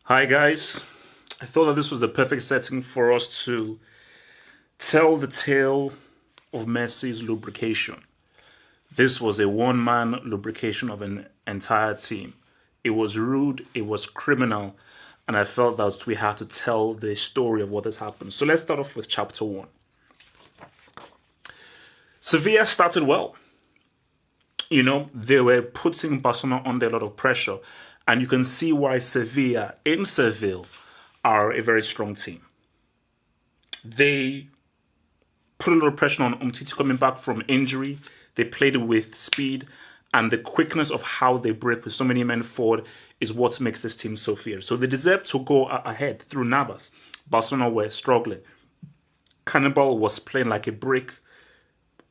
Hi guys, I thought that this was the perfect setting for us to tell the tale of Messi's lubrication. This was a one-man lubrication of an entire team. It was rude, it was criminal, and I felt that we had to tell the story of what has happened. So let's start off with chapter 1. Sevilla started well. They were putting Barcelona under a lot of pressure. And you can see why Sevilla in Seville are a very strong team. They put a lot of pressure on Umtiti coming back from injury. They played with speed. And the quickness of how they break with so many men forward is what makes this team so fierce. So they deserve to go ahead through Navas. Barcelona were struggling. Cannibal was playing like a brick.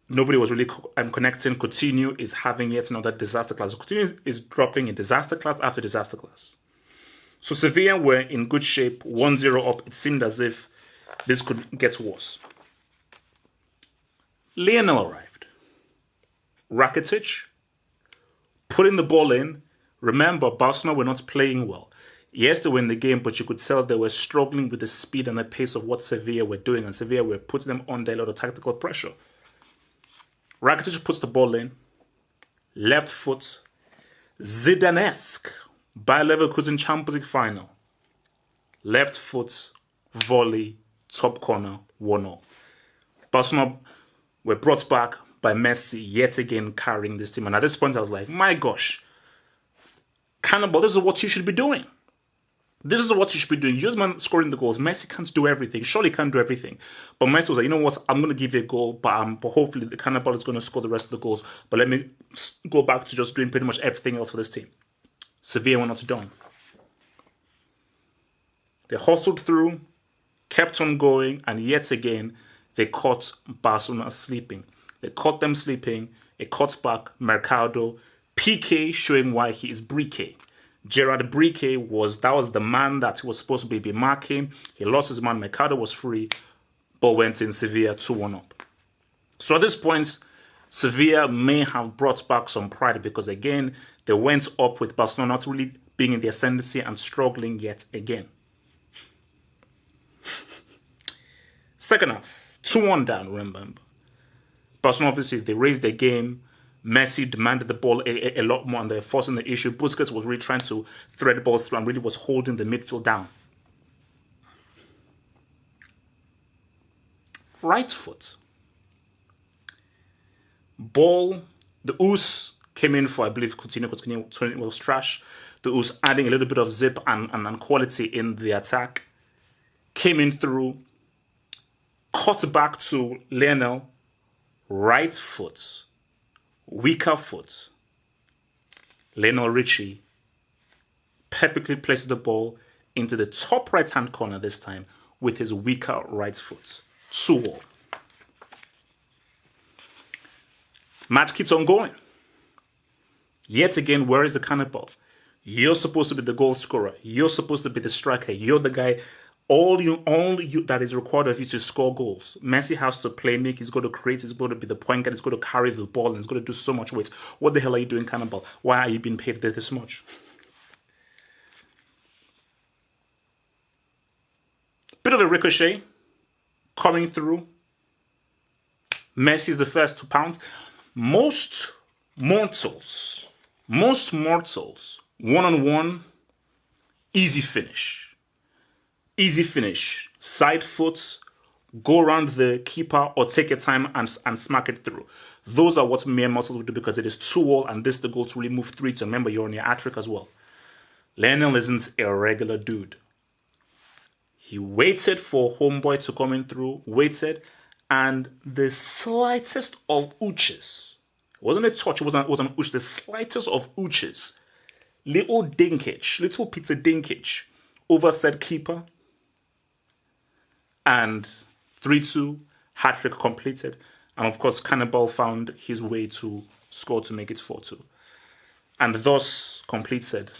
Nobody was really connecting. Coutinho is having yet another disaster class. Coutinho is dropping in disaster class after disaster class. So Sevilla were in good shape, 1-0 up. It seemed as if this could get worse. Lionel arrived. Rakitic, putting the ball in. Remember, Barcelona were not playing well. Yes, they were in the game, but you could tell they were struggling with the speed and the pace of what Sevilla were doing. And Sevilla were putting them under a lot of tactical pressure. Rakitic puts the ball in, left foot, Zidane-esque, Bayer Leverkusen Champions League final. Left foot, volley, top corner, 1-0. Barcelona were brought back by Messi, yet again carrying this team. And at this point, I was like, my gosh, Cannibal, this is what you should be doing. This is what you should be doing. You're the man scoring the goals. Messi can't do everything. Surely can't do everything. But Messi was like, you know what? I'm going to give you a goal, but hopefully the Cannibal is going to score the rest of the goals. But let me go back to just doing pretty much everything else for this team. Sevilla were not done. They hustled through, kept on going, and yet again, they caught Barcelona sleeping. They caught them sleeping. It caught back Mercado. PK showing why he is Brique. Gerard Brique was the man that he was supposed to be marking. He lost his man. Mercado was free, but went in Sevilla 2-1 up. So at this point, Sevilla may have brought back some pride because again, they went up with Barcelona not really being in the ascendancy and struggling yet again. Second half, 2-1 down, remember. Barcelona obviously, they raised their game. Messi demanded the ball a lot more and they're forcing the issue. Busquets was really trying to thread balls through and really was holding the midfield down. Right foot. Ball. The Us came in for, I believe, Coutinho was trash. The Us adding a little bit of zip and quality in the attack. Came in through. Cut back to Lionel. Right foot. Weaker foot. Lionel Richie perfectly places the ball into the top right-hand corner this time with his weaker right foot. 2-2. Match keeps on going. Yet again, where is the Cannibal? You're supposed to be the goal scorer. You're supposed to be the striker. You're the guy. All you that is required of you to score goals. Messi has to play, make. He's got to create. He's got to be the point guard. He's got to carry the ball. And he's got to do so much weight. What the hell are you doing, Cannibal? Why are you being paid this much? Bit of a ricochet coming through. Messi is the first to pounce. Most mortals, one-on-one, easy finish. Easy finish. Side foot, go around the keeper or take your time and smack it through. Those are what mere muscles would do because it is 2-2 and this is the goal to really move 3-2. Remember, you're on your hat-trick as well. Lionel isn't a regular dude. He waited for homeboy to come in through, waited, and the slightest of ooches, it wasn't a touch, it was an ooch, the slightest of ooches, little Peter Dinkic, over said keeper, and 3-2, hat-trick completed. And of course, Cannibal found his way to score to make it 4-2. And thus completed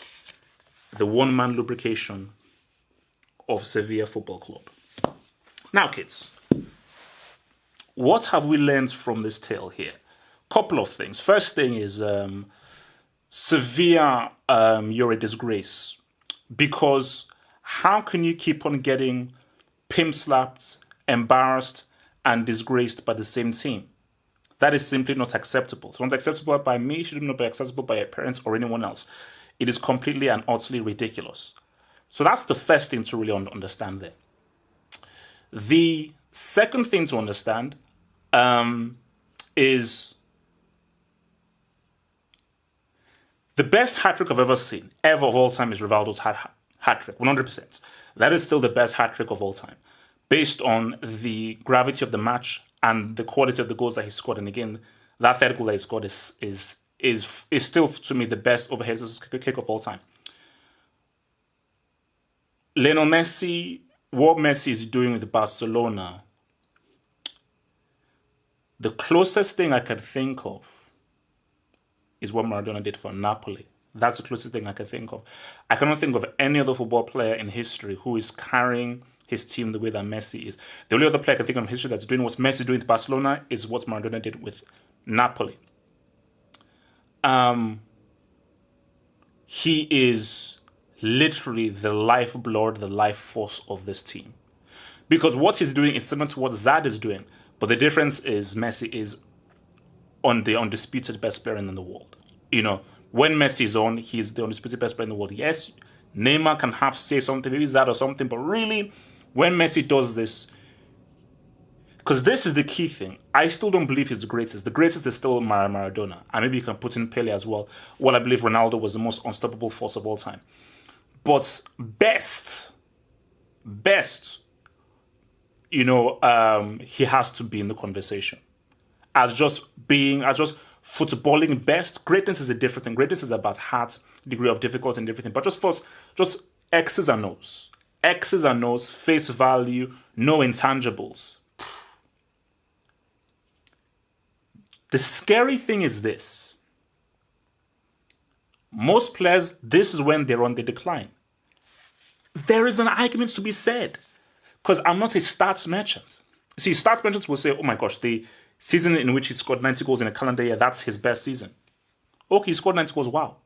the one-man lubrication of Sevilla Football Club. Now, kids, what have we learned from this tale here? Couple of things. First thing is Sevilla, you're a disgrace. Because How can you keep on getting pimp slapped, embarrassed, and disgraced by the same team? That is simply not acceptable. It's not acceptable by me, it should not be acceptable by your parents or anyone else. It is completely and utterly ridiculous. So that's the first thing to really understand there. The second thing to understand is the best hat-trick I've ever seen, ever of all time, is Rivaldo's hat-trick, 100%. That is still the best hat-trick of all time, based on the gravity of the match and the quality of the goals that he scored. And again, that third goal that he scored is still, to me, the best overhead kick of all time. Lionel Messi, what Messi is doing with Barcelona, the closest thing I can think of is what Maradona did for Napoli. That's the closest thing I can think of. I cannot think of any other football player in history who is carrying his team the way that Messi is. The only other player I can think of in history that's doing what Messi is doing with Barcelona is what Maradona did with Napoli. He is literally the lifeblood, the life force of this team. Because what he's doing is similar to what Zad is doing. But the difference is Messi is on the undisputed best player in the world. You know, when Messi is on, he's the undisputed best player in the world. Yes, Neymar can have say something, maybe Zad or something, but really, when Messi does this, because this is the key thing, I still don't believe he's the greatest. The greatest is still Maradona, and maybe you can put in Pele as well. Well, I believe Ronaldo was the most unstoppable force of all time. But best, you know, he has to be in the conversation. As just footballing best, greatness is a different thing. Greatness is about heart, degree of difficulty and everything. But just X's and O's. X's and O's, face value, no intangibles. The scary thing is this. Most players, this is when they're on the decline. There is an argument to be said. Because I'm not a stats merchant. See, stats merchants will say, oh my gosh, the season in which he scored 90 goals in a calendar year, that's his best season. Okay, he scored 90 goals, wow.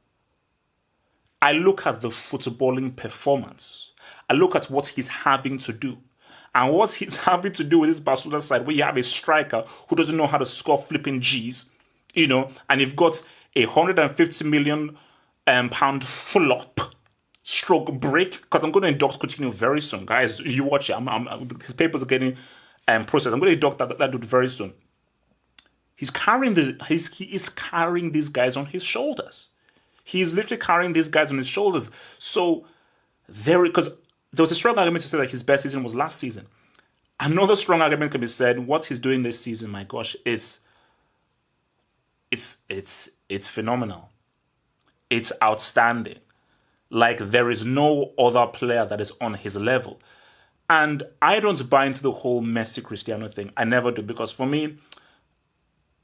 I look at the footballing performance. I look at what he's having to do. And what he's having to do with this Barcelona side, where you have a striker who doesn't know how to score flipping G's, you know, and you've got a £150 million pound flop stroke break, because I'm going to induct Coutinho very soon, guys. You watch it. His papers are getting processed. I'm going to induct that dude very soon. He is carrying these guys on his shoulders. He's literally carrying these guys on his shoulders. So because there was a strong argument to say that his best season was last season. Another strong argument can be said, what he's doing this season, my gosh, it's phenomenal. It's outstanding. Like, there is no other player that is on his level. And I don't buy into the whole Messi Cristiano thing. I never do, because for me,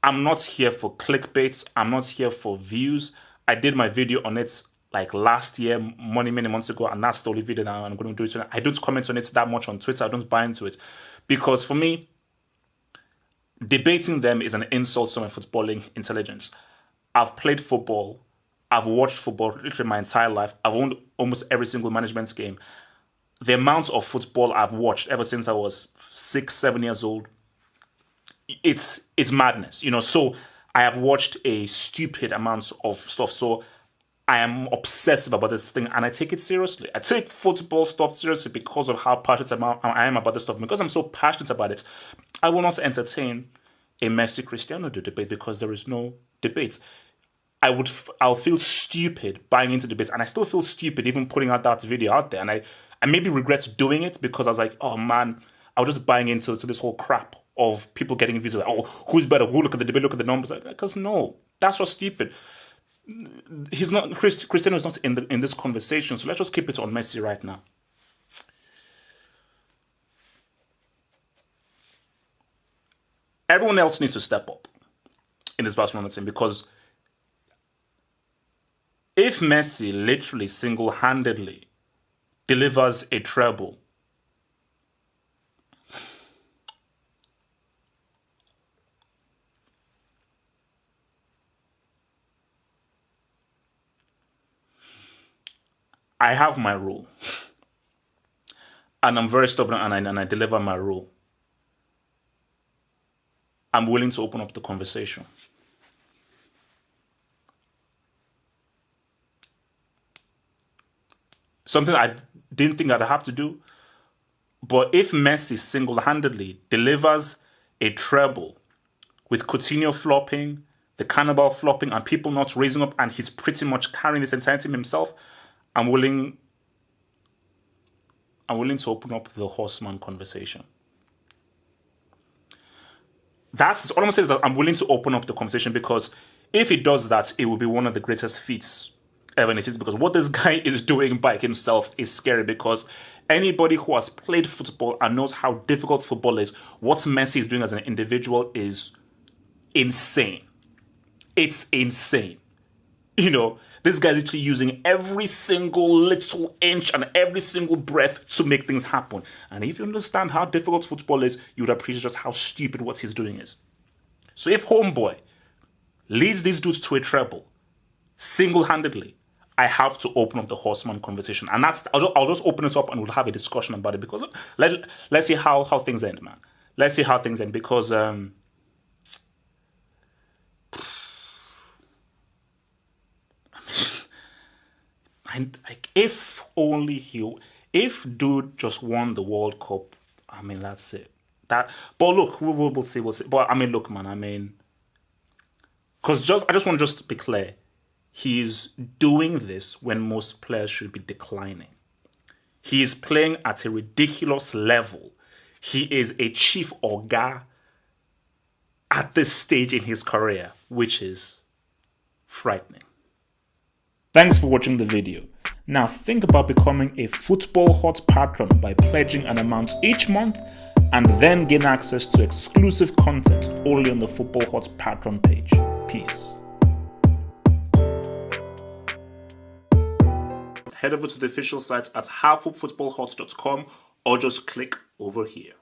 I'm not here for clickbaits. I'm not here for views. I did my video on it like last year, many months ago, and that's the only video that I'm going to do it tonight. I don't comment on it that much on Twitter. I don't buy into it. Because for me, debating them is an insult to my footballing intelligence. I've played football. I've watched football literally my entire life. I've owned almost every single management game. The amount of football I've watched ever since I was 6-7 years old, it's madness, you know. So I have watched a stupid amount of stuff. So I am obsessive about this thing, and I take it seriously. I take football stuff seriously because of how passionate I am about this stuff. Because I'm so passionate about it, I will not entertain a Messi Cristiano debate, because there is no debate. I'll feel stupid buying into debates, and I still feel stupid even putting out that video out there. And I maybe regret doing it, because I was like, oh man, I was just buying into this whole crap of people getting views. Like, oh, who's better? Who? Look at the debate, look at the numbers. Because no, that's just stupid. He's not, Cristiano is not in this conversation, so let's just keep it on Messi right now. Everyone else needs to step up in this Barcelona team, because if Messi literally single-handedly delivers a treble, I have my rule. and I'm very stubborn and I deliver my rule, I'm willing to open up the conversation. Something I didn't think I'd have to do. But if Messi single-handedly delivers a treble with Coutinho flopping, the Cannibal flopping, and people not raising up, and he's pretty much carrying this entire team himself, I'm willing to open up the horseman conversation. That's all I'm saying, is that I'm willing to open up the conversation, because if he does that, it will be one of the greatest feats ever in history, because what this guy is doing by himself is scary, because anybody who has played football and knows how difficult football is, what Messi is doing as an individual is insane. It's insane. You know, this guy's literally using every single little inch and every single breath to make things happen. And if you understand how difficult football is, you would appreciate just how stupid what he's doing is. So if Homeboy leads these dudes to a treble single-handedly, I have to open up the horseman conversation. And I'll just open it up and we'll have a discussion about it, because let's see how things end, man. Let's see how things end, because if dude just won the World Cup, I mean, that's it. But look, we'll see. But I mean, look, man, I mean, because I just want to be clear. He's doing this when most players should be declining. He is playing at a ridiculous level. He is a chief Oga at this stage in his career, which is frightening. Thanks for watching the video. Now think about becoming a Football Hot patron by pledging an amount each month, and then gain access to exclusive content only on the Football Hot patron page. Peace. Head over to the official site at halffootballhot.com or just click over here.